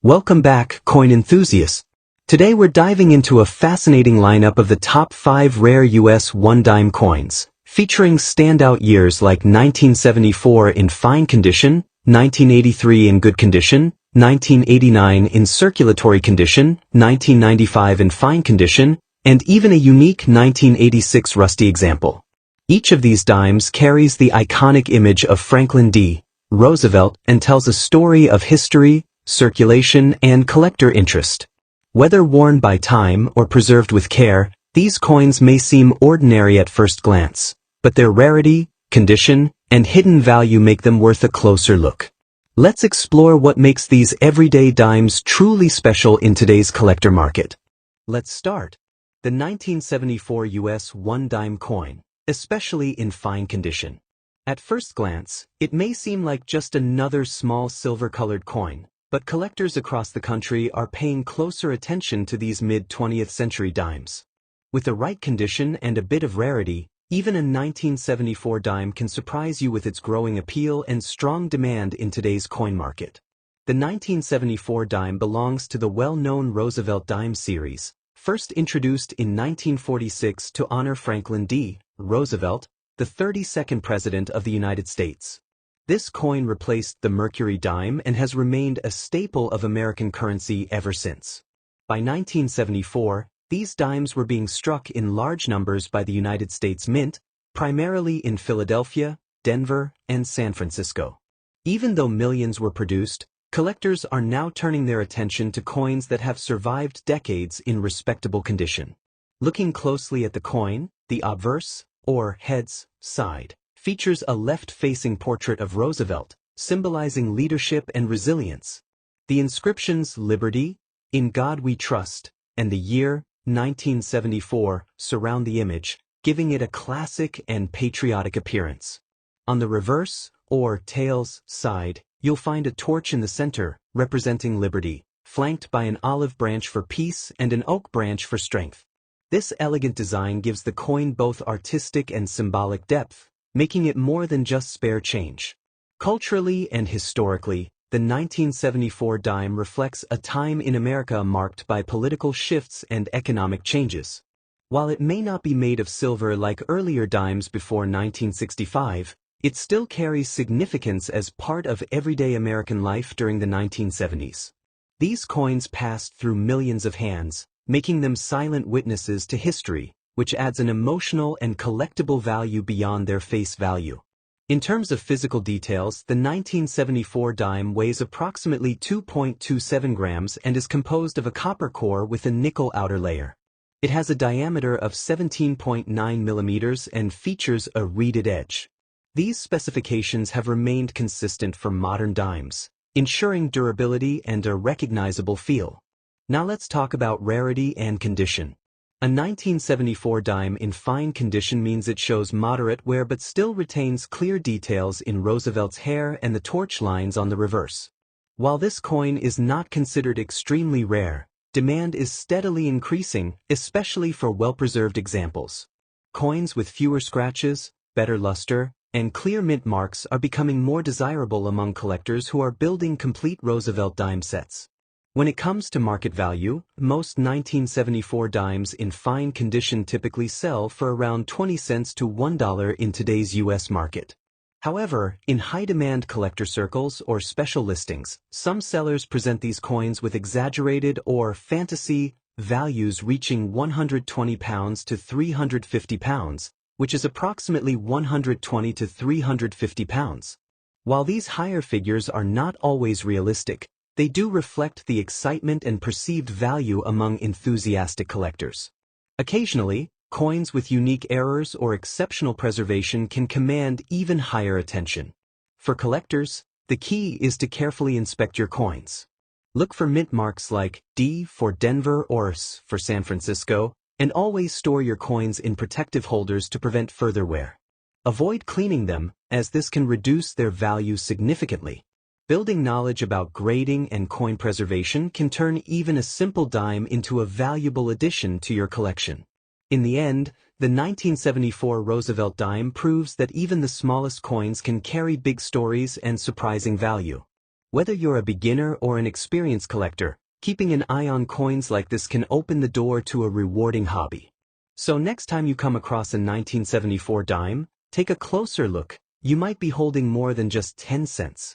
Welcome back, coin enthusiasts. Today we're diving into a fascinating lineup of the top 5 rare US 1-dime coins, featuring standout years like 1974 in fine condition, 1983 in good condition, 1989 in circulatory condition, 1995 in fine condition, and even a unique 1986 rusty example. Each of these dimes carries the iconic image of Franklin D. Roosevelt and tells a story of history, circulation, and collector interest. Whether worn by time or preserved with care, these coins may seem ordinary at first glance, but their rarity, condition, and hidden value make them worth a closer look. Let's explore what makes these everyday dimes truly special in today's collector market. Let's start. The 1974 US 1-dime coin, especially in fine condition. At first glance, it may seem like just another small silver-colored coin, but collectors across the country are paying closer attention to these mid-20th century dimes. With the right condition and a bit of rarity, even a 1974 dime can surprise you with its growing appeal and strong demand in today's coin market. The 1974 dime belongs to the well-known Roosevelt dime series, first introduced in 1946 to honor Franklin D. Roosevelt, the 32nd President of the United States. This coin replaced the Mercury dime and has remained a staple of American currency ever since. By 1974, these dimes were being struck in large numbers by the United States Mint, primarily in Philadelphia, Denver, and San Francisco. Even though millions were produced, collectors are now turning their attention to coins that have survived decades in respectable condition. Looking closely at the coin, the obverse, or heads, side, features a left-facing portrait of Roosevelt, symbolizing leadership and resilience. The inscriptions "Liberty," "In God We Trust," and the year 1974 surround the image, giving it a classic and patriotic appearance. On the reverse, or tails, side, you'll find a torch in the center, representing liberty, flanked by an olive branch for peace and an oak branch for strength. This elegant design gives the coin both artistic and symbolic depth, making it more than just spare change. Culturally and historically, the 1974 dime reflects a time in America marked by political shifts and economic changes. While it may not be made of silver like earlier dimes before 1965, it still carries significance as part of everyday American life during the 1970s. These coins passed through millions of hands, making them silent witnesses to history, which adds an emotional and collectible value beyond their face value. In terms of physical details, the 1974 dime weighs approximately 2.27 grams and is composed of a copper core with a nickel outer layer. It has a diameter of 17.9 millimeters and features a reeded edge. These specifications have remained consistent for modern dimes, ensuring durability and a recognizable feel. Now let's talk about rarity and condition. A 1974 dime in fine condition means it shows moderate wear but still retains clear details in Roosevelt's hair and the torch lines on the reverse. While this coin is not considered extremely rare, demand is steadily increasing, especially for well-preserved examples. Coins with fewer scratches, better luster, and clear mint marks are becoming more desirable among collectors who are building complete Roosevelt dime sets. When it comes to market value, most 1974 dimes in fine condition typically sell for around 20 cents to $1 in today's US market. However, in high-demand collector circles or special listings, some sellers present these coins with exaggerated or fantasy values reaching £120 to £350, which is approximately £120 to £350. While these higher figures are not always realistic, they do reflect the excitement and perceived value among enthusiastic collectors. Occasionally, coins with unique errors or exceptional preservation can command even higher attention. For collectors, the key is to carefully inspect your coins. Look for mint marks like D for Denver or S for San Francisco, and always store your coins in protective holders to prevent further wear. Avoid cleaning them, as this can reduce their value significantly. Building knowledge about grading and coin preservation can turn even a simple dime into a valuable addition to your collection. In the end, the 1974 Roosevelt dime proves that even the smallest coins can carry big stories and surprising value. Whether you're a beginner or an experienced collector, keeping an eye on coins like this can open the door to a rewarding hobby. So next time you come across a 1974 dime, take a closer look. You might be holding more than just 10 cents.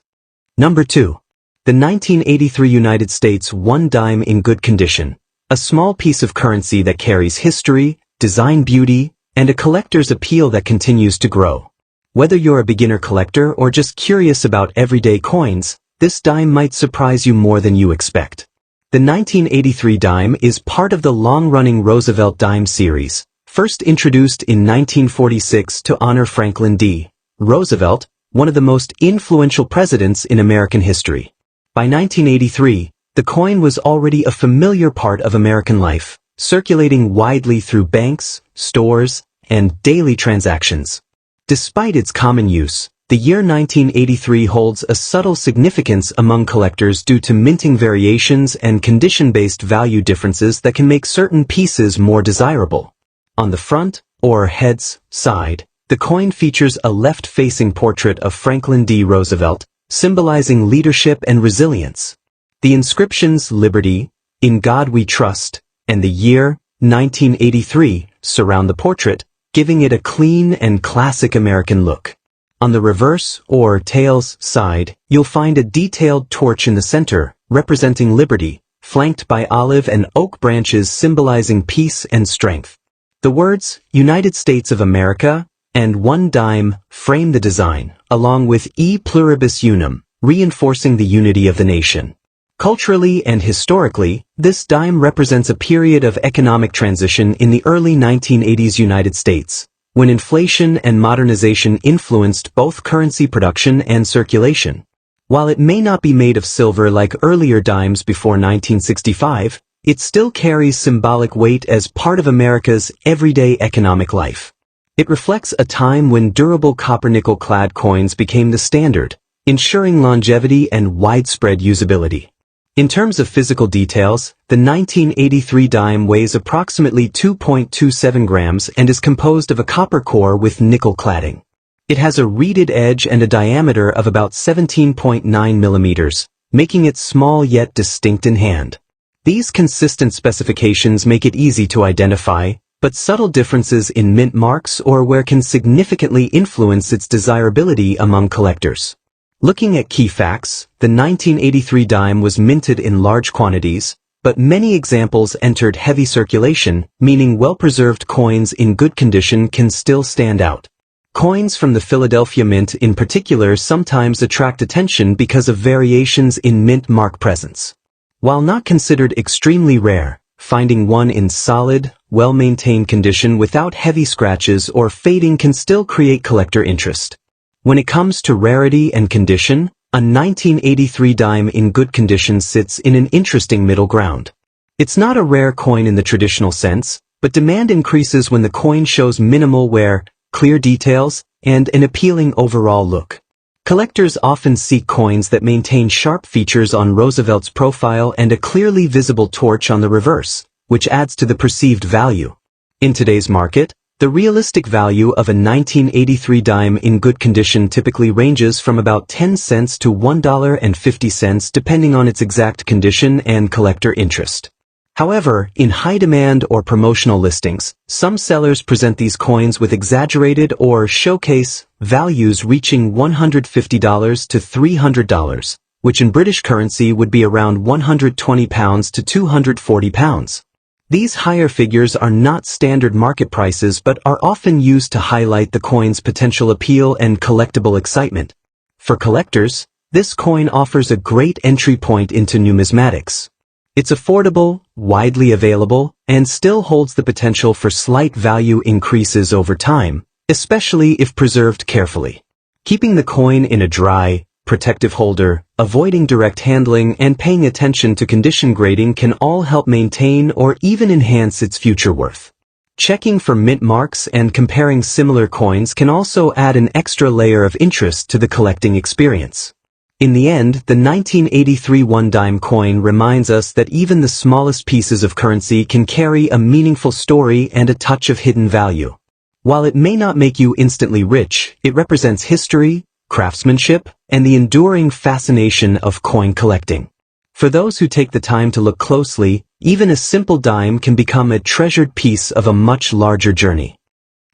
Number 2. The 1983 United States 1 dime in good condition. A small piece of currency that carries history, design beauty, and a collector's appeal that continues to grow. Whether you're a beginner collector or just curious about everyday coins, this dime might surprise you more than you expect. The 1983 dime is part of the long-running Roosevelt dime series, first introduced in 1946 to honor Franklin D. Roosevelt, one of the most influential presidents in American history. By 1983, the coin was already a familiar part of American life, circulating widely through banks, stores, and daily transactions. Despite its common use, the year 1983 holds a subtle significance among collectors due to minting variations and condition-based value differences that can make certain pieces more desirable. On the front, or head's, side, the coin features a left-facing portrait of Franklin D. Roosevelt, symbolizing leadership and resilience. The inscriptions "Liberty," "In God We Trust," and the year 1983 surround the portrait, giving it a clean and classic American look. On the reverse, or tails, side, you'll find a detailed torch in the center, representing liberty, flanked by olive and oak branches symbolizing peace and strength. The words, "United States of America," and "1 dime" frame the design, along with "E pluribus unum," reinforcing the unity of the nation. Culturally and historically, this dime represents a period of economic transition in the early 1980s United States, when inflation and modernization influenced both currency production and circulation. While it may not be made of silver like earlier dimes before 1965, it still carries symbolic weight as part of America's everyday economic life. It reflects a time when durable copper-nickel-clad coins became the standard, ensuring longevity and widespread usability. In terms of physical details, the 1983 dime weighs approximately 2.27 grams and is composed of a copper core with nickel cladding. It has a reeded edge and a diameter of about 17.9 millimeters, making it small yet distinct in hand. These consistent specifications make it easy to identify, but subtle differences in mint marks or wear can significantly influence its desirability among collectors. Looking at key facts, the 1983 dime was minted in large quantities, but many examples entered heavy circulation, meaning well-preserved coins in good condition can still stand out. Coins from the Philadelphia Mint in particular sometimes attract attention because of variations in mint mark presence. While not considered extremely rare, finding one in solid, well-maintained condition without heavy scratches or fading can still create collector interest. When it comes to rarity and condition, a 1983 dime in good condition sits in an interesting middle ground. It's not a rare coin in the traditional sense, but demand increases when the coin shows minimal wear, clear details, and an appealing overall look. Collectors often seek coins that maintain sharp features on Roosevelt's profile and a clearly visible torch on the reverse, which adds to the perceived value. In today's market, the realistic value of a 1983 dime in good condition typically ranges from about 10 cents to $1.50 depending on its exact condition and collector interest. However, in high demand or promotional listings, some sellers present these coins with exaggerated or showcase values reaching $150 to $300, which in British currency would be around £120 to £240. These higher figures are not standard market prices but are often used to highlight the coin's potential appeal and collectible excitement. For collectors, this coin offers a great entry point into numismatics. It's affordable, widely available, and still holds the potential for slight value increases over time, especially if preserved carefully. Keeping the coin in a dry, protective holder, avoiding direct handling, and paying attention to condition grading can all help maintain or even enhance its future worth. Checking for mint marks and comparing similar coins can also add an extra layer of interest to the collecting experience. In the end, the 1983 one-dime coin reminds us that even the smallest pieces of currency can carry a meaningful story and a touch of hidden value. While it may not make you instantly rich, it represents history, craftsmanship, and the enduring fascination of coin collecting. For those who take the time to look closely, even a simple dime can become a treasured piece of a much larger journey.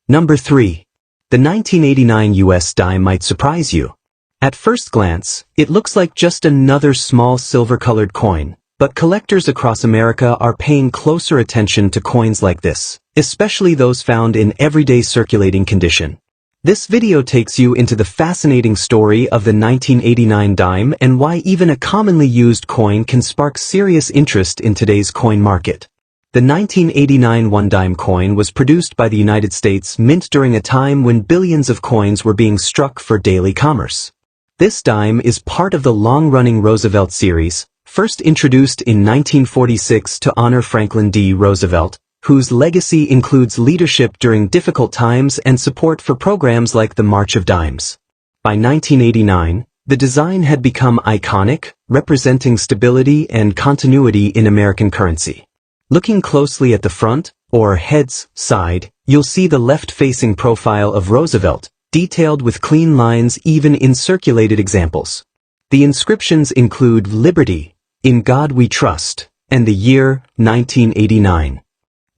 Number 3. The 1989 US dime might surprise you. At first glance, it looks like just another small silver-colored coin, but collectors across America are paying closer attention to coins like this, especially those found in everyday circulating condition. This video takes you into the fascinating story of the 1989 dime and why even a commonly used coin can spark serious interest in today's coin market. The 1989 one-dime coin was produced by the United States Mint during a time when billions of coins were being struck for daily commerce. This dime is part of the long-running Roosevelt series, first introduced in 1946 to honor Franklin D. Roosevelt, whose legacy includes leadership during difficult times and support for programs like the March of Dimes. By 1989, the design had become iconic, representing stability and continuity in American currency. Looking closely at the front, or head's, side, you'll see the left-facing profile of Roosevelt, detailed with clean lines even in circulated examples. The inscriptions include Liberty, In God We Trust, and the year 1989.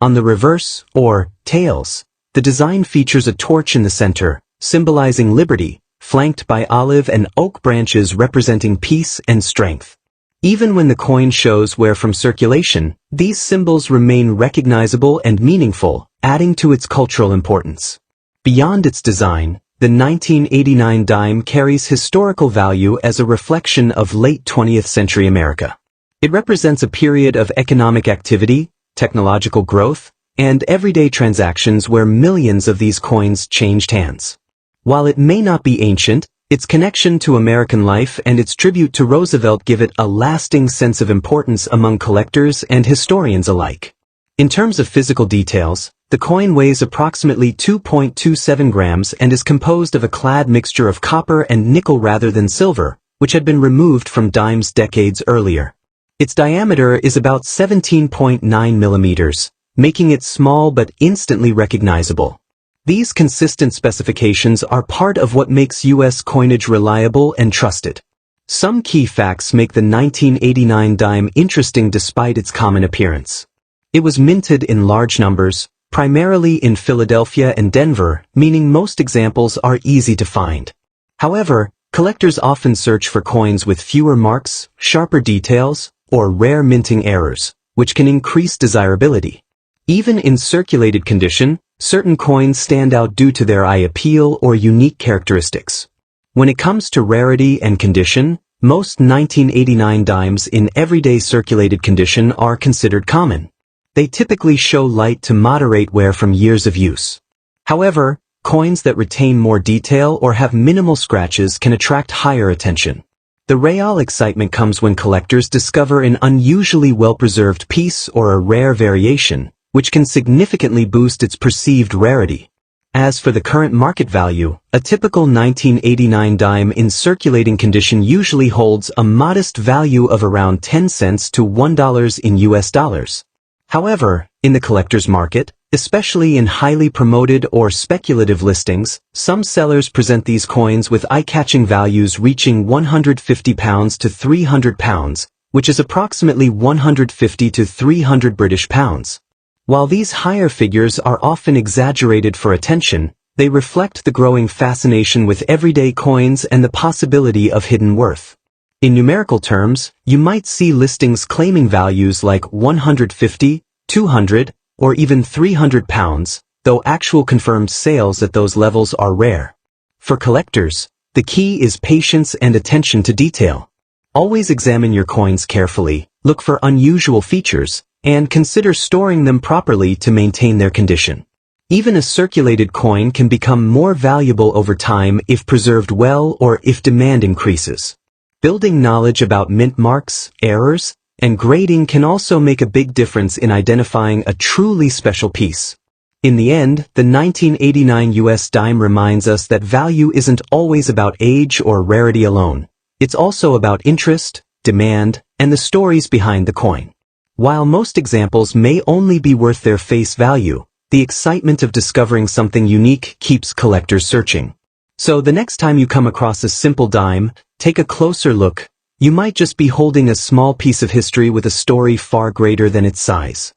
On the reverse, or tails, the design features a torch in the center, symbolizing liberty, flanked by olive and oak branches representing peace and strength. Even when the coin shows wear from circulation, these symbols remain recognizable and meaningful, adding to its cultural importance. Beyond its design, the 1989 dime carries historical value as a reflection of late 20th century America. It represents a period of economic activity, technological growth, and everyday transactions where millions of these coins changed hands. While it may not be ancient, its connection to American life and its tribute to Roosevelt give it a lasting sense of importance among collectors and historians alike. In terms of physical details, the coin weighs approximately 2.27 grams and is composed of a clad mixture of copper and nickel rather than silver, which had been removed from dimes decades earlier. Its diameter is about 17.9 millimeters, making it small but instantly recognizable. These consistent specifications are part of what makes U.S. coinage reliable and trusted. Some key facts make the 1989 dime interesting despite its common appearance. It was minted in large numbers, primarily in Philadelphia and Denver, meaning most examples are easy to find. However, collectors often search for coins with fewer marks, sharper details, or rare minting errors, which can increase desirability. Even in circulated condition, certain coins stand out due to their eye appeal or unique characteristics. When it comes to rarity and condition, most 1989 dimes in everyday circulated condition are considered common. They typically show light to moderate wear from years of use. However, coins that retain more detail or have minimal scratches can attract higher attention. The real excitement comes when collectors discover an unusually well-preserved piece or a rare variation, which can significantly boost its perceived rarity. As for the current market value, a typical 1989 dime in circulating condition usually holds a modest value of around 10 cents to $1 in US dollars. However, in the collector's market, especially in highly promoted or speculative listings, some sellers present these coins with eye-catching values reaching £150 to £300, which is approximately 150 to 300 British pounds. While these higher figures are often exaggerated for attention, they reflect the growing fascination with everyday coins and the possibility of hidden worth. In numerical terms, you might see listings claiming values like 150, 200, or even 300 pounds, though actual confirmed sales at those levels are rare. For collectors, the key is patience and attention to detail. Always examine your coins carefully, look for unusual features, and consider storing them properly to maintain their condition. Even a circulated coin can become more valuable over time if preserved well or if demand increases. Building knowledge about mint marks, errors, and grading can also make a big difference in identifying a truly special piece. In the end, the 1989 US dime reminds us that value isn't always about age or rarity alone. It's also about interest, demand, and the stories behind the coin. While most examples may only be worth their face value, the excitement of discovering something unique keeps collectors searching. So the next time you come across a simple dime, take a closer look. You might just be holding a small piece of history with a story far greater than its size.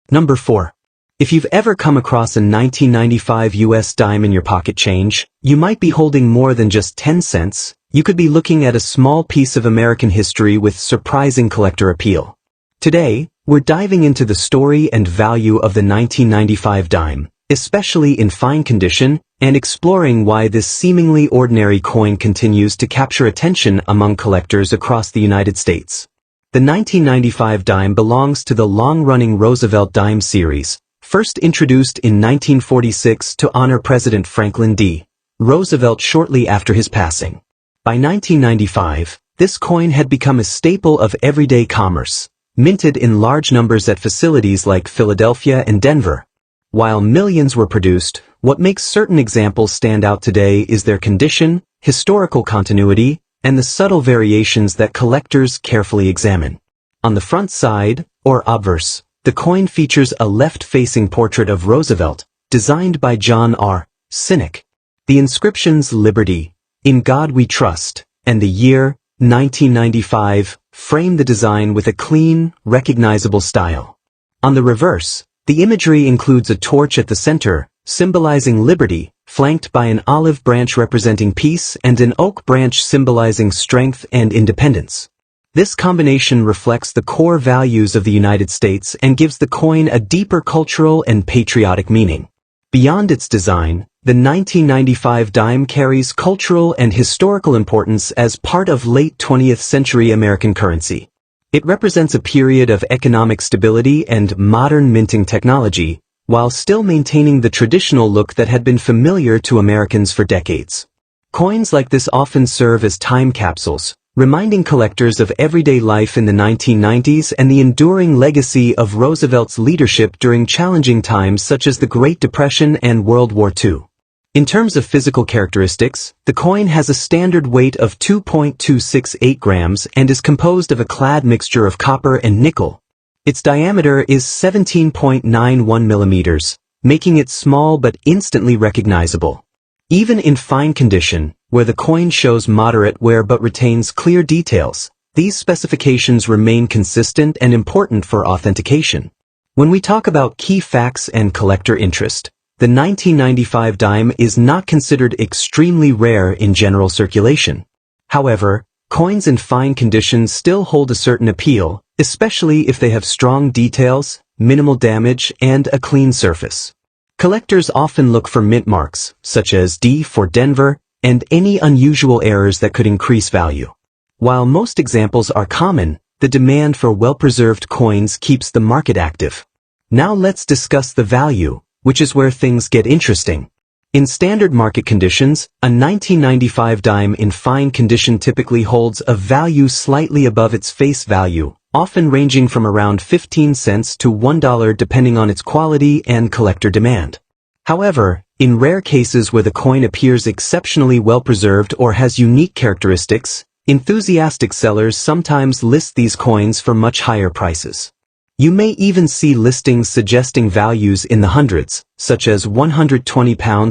Number 4. If you've ever come across a 1995 US dime in your pocket change, you might be holding more than just 10 cents. You could be looking at a small piece of American history with surprising collector appeal. Today, we're diving into the story and value of the 1995 dime, especially in fine condition, and exploring why this seemingly ordinary coin continues to capture attention among collectors across the United States. The 1995 dime belongs to the long-running Roosevelt dime series, first introduced in 1946 to honor President Franklin D. Roosevelt shortly after his passing. By 1995, this coin had become a staple of everyday commerce, minted in large numbers at facilities like Philadelphia and Denver. While millions were produced, what makes certain examples stand out today is their condition, historical continuity, and the subtle variations that collectors carefully examine. On the front side, or obverse, the coin features a left-facing portrait of Roosevelt, designed by John R. Sinek. The inscriptions "Liberty," "In God We Trust," and the year, 1995, frame the design with a clean, recognizable style. On the reverse, the imagery includes a torch at the center, symbolizing liberty, flanked by an olive branch representing peace and an oak branch symbolizing strength and independence. This combination reflects the core values of the United States and gives the coin a deeper cultural and patriotic meaning. Beyond its design, the 1995 dime carries cultural and historical importance as part of late 20th century American currency. It represents a period of economic stability and modern minting technology, while still maintaining the traditional look that had been familiar to Americans for decades. Coins like this often serve as time capsules, reminding collectors of everyday life in the 1990s and the enduring legacy of Roosevelt's leadership during challenging times such as the Great Depression and World War II. In terms of physical characteristics, the coin has a standard weight of 2.268 grams and is composed of a clad mixture of copper and nickel. Its diameter is 17.91 millimeters, making it small but instantly recognizable. Even in fine condition, where the coin shows moderate wear but retains clear details, these specifications remain consistent and important for authentication. When we talk about key facts and collector interest, the 1995 dime is not considered extremely rare in general circulation. However, coins in fine condition still hold a certain appeal, especially if they have strong details, minimal damage, and a clean surface. Collectors often look for mint marks, such as D for Denver, and any unusual errors that could increase value. While most examples are common, the demand for well-preserved coins keeps the market active. Now let's discuss the value, which is where things get interesting. In standard market conditions, a 1995 dime in fine condition typically holds a value slightly above its face value, often ranging from around 15 cents to $1 depending on its quality and collector demand. However, in rare cases where the coin appears exceptionally well preserved or has unique characteristics, enthusiastic sellers sometimes list these coins for much higher prices. You may even see listings suggesting values in the hundreds, such as £120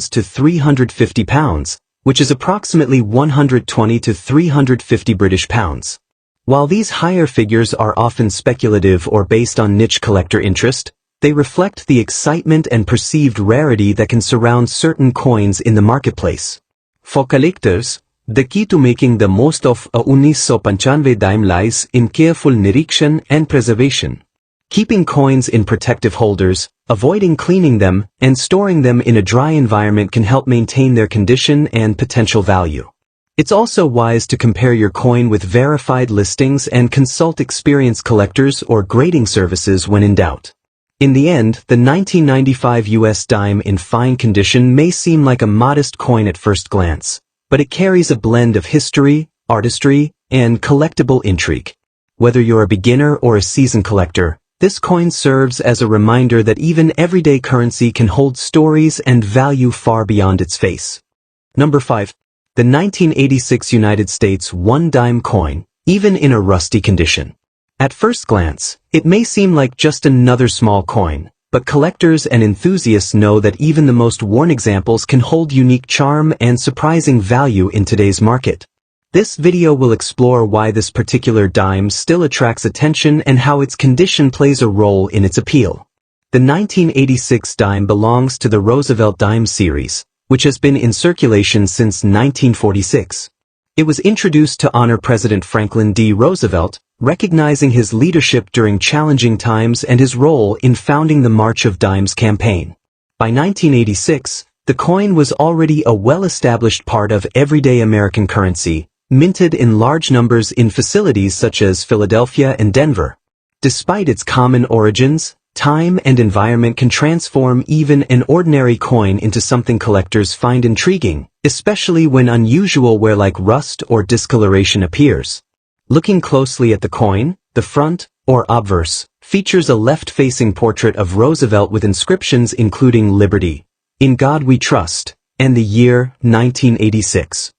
to £350, which is approximately 120 to 350 British pounds. While these higher figures are often speculative or based on niche collector interest, they reflect the excitement and perceived rarity that can surround certain coins in the marketplace. For collectors, the key to making the most of a 1995 dime lies in careful nirikshan and preservation. Keeping coins in protective holders, avoiding cleaning them, and storing them in a dry environment can help maintain their condition and potential value. It's also wise to compare your coin with verified listings and consult experienced collectors or grading services when in doubt. In the end, the 1995 US dime in fine condition may seem like a modest coin at first glance, but it carries a blend of history, artistry, and collectible intrigue. Whether you're a beginner or a seasoned collector, this coin serves as a reminder that even everyday currency can hold stories and value far beyond its face. Number 5. The 1986 United States 1-dime coin, even in a rusty condition. At first glance, it may seem like just another small coin, but collectors and enthusiasts know that even the most worn examples can hold unique charm and surprising value in today's market. This video will explore why this particular dime still attracts attention and how its condition plays a role in its appeal. The 1986 dime belongs to the Roosevelt dime series, which has been in circulation since 1946. It was introduced to honor President Franklin D. Roosevelt, recognizing his leadership during challenging times and his role in founding the March of Dimes campaign. By 1986, the coin was already a well-established part of everyday American currency, minted in large numbers in facilities such as Philadelphia and Denver. Despite its common origins, time and environment can transform even an ordinary coin into something collectors find intriguing, especially when unusual wear like rust or discoloration appears. Looking closely at the coin, the front, or obverse, features a left-facing portrait of Roosevelt with inscriptions including Liberty, In God We Trust, and the year 1986.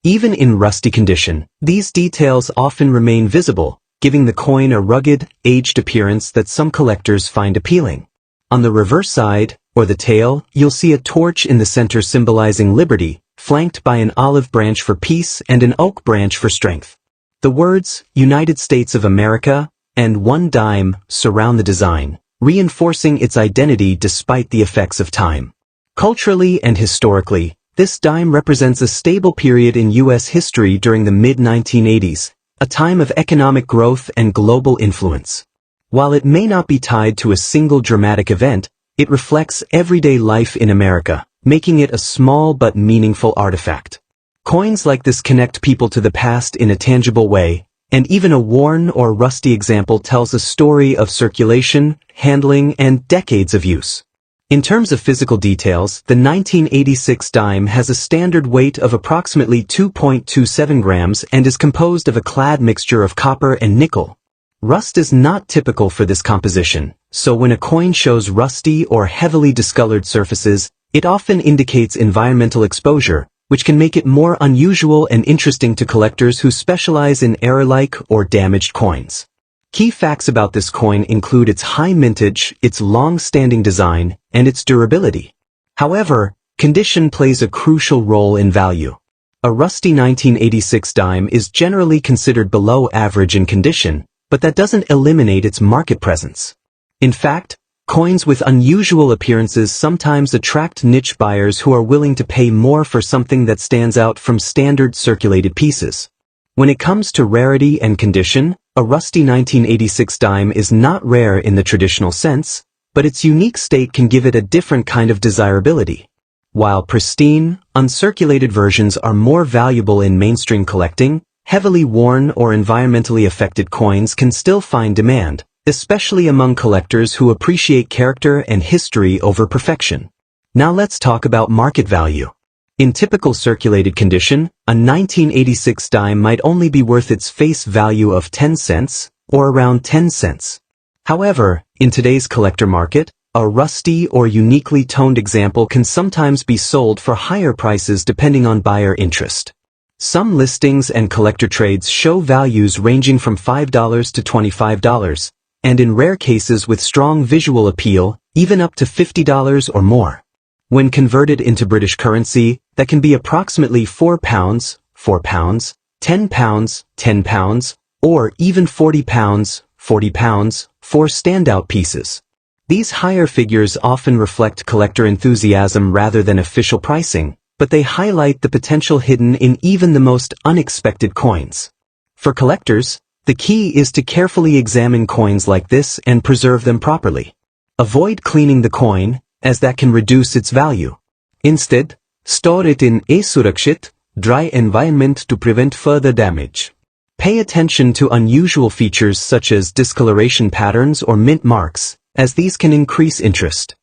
Even in rusty condition, these details often remain visible, giving the coin a rugged, aged appearance that some collectors find appealing. On the reverse side, or the tail, you'll see a torch in the center symbolizing liberty, flanked by an olive branch for peace and an oak branch for strength. The words, United States of America, and one dime surround the design, reinforcing its identity despite the effects of time. Culturally and historically, this dime represents a stable period in U.S. history during the mid-1980s, a time of economic growth and global influence. While it may not be tied to a single dramatic event, it reflects everyday life in America, making it a small but meaningful artifact. Coins like this connect people to the past in a tangible way, and even a worn or rusty example tells a story of circulation, handling, and decades of use. In terms of physical details, the 1986 dime has a standard weight of approximately 2.27 grams and is composed of a clad mixture of copper and nickel. Rust is not typical for this composition, so when a coin shows rusty or heavily discolored surfaces, it often indicates environmental exposure, which can make it more unusual and interesting to collectors who specialize in error-like or damaged coins. Key facts about this coin include its high mintage, its long-standing design, and its durability. However, condition plays a crucial role in value. A rusty 1986 dime is generally considered below average in condition, but that doesn't eliminate its market presence. In fact, coins with unusual appearances sometimes attract niche buyers who are willing to pay more for something that stands out from standard circulated pieces. When it comes to rarity and condition, a rusty 1986 dime is not rare in the traditional sense, but its unique state can give it a different kind of desirability. While pristine, uncirculated versions are more valuable in mainstream collecting, heavily worn or environmentally affected coins can still find demand, especially among collectors who appreciate character and history over perfection. Now let's talk about market value. In typical circulated condition, a 1986 dime might only be worth its face value of 10 cents, or around 10 cents. However, in today's collector market, a rusty or uniquely toned example can sometimes be sold for higher prices depending on buyer interest. Some listings and collector trades show values ranging from $5 to $25, and in rare cases with strong visual appeal, even up to $50 or more. When converted into British currency, that can be approximately £4, 4 pounds, £10, 10 pounds, or even £40, 40 pounds, for standout pieces. These higher figures often reflect collector enthusiasm rather than official pricing, but they highlight the potential hidden in even the most unexpected coins. For collectors, the key is to carefully examine coins like this and preserve them properly. Avoid cleaning the coin, as that can reduce its value. Instead, store it in a surakshit, dry environment to prevent further damage. Pay attention to unusual features such as discoloration patterns or mint marks, as these can increase interest.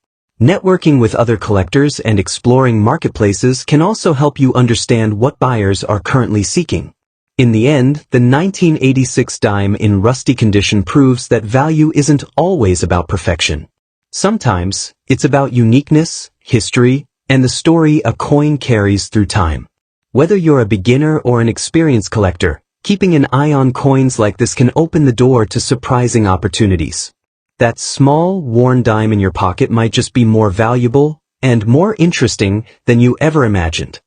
Networking with other collectors and exploring marketplaces can also help you understand what buyers are currently seeking. In the end, the 1986 dime in rusty condition proves that value isn't always about perfection. Sometimes, it's about uniqueness, history, and the story a coin carries through time. Whether you're a beginner or an experienced collector, keeping an eye on coins like this can open the door to surprising opportunities. That small, worn dime in your pocket might just be more valuable and more interesting than you ever imagined.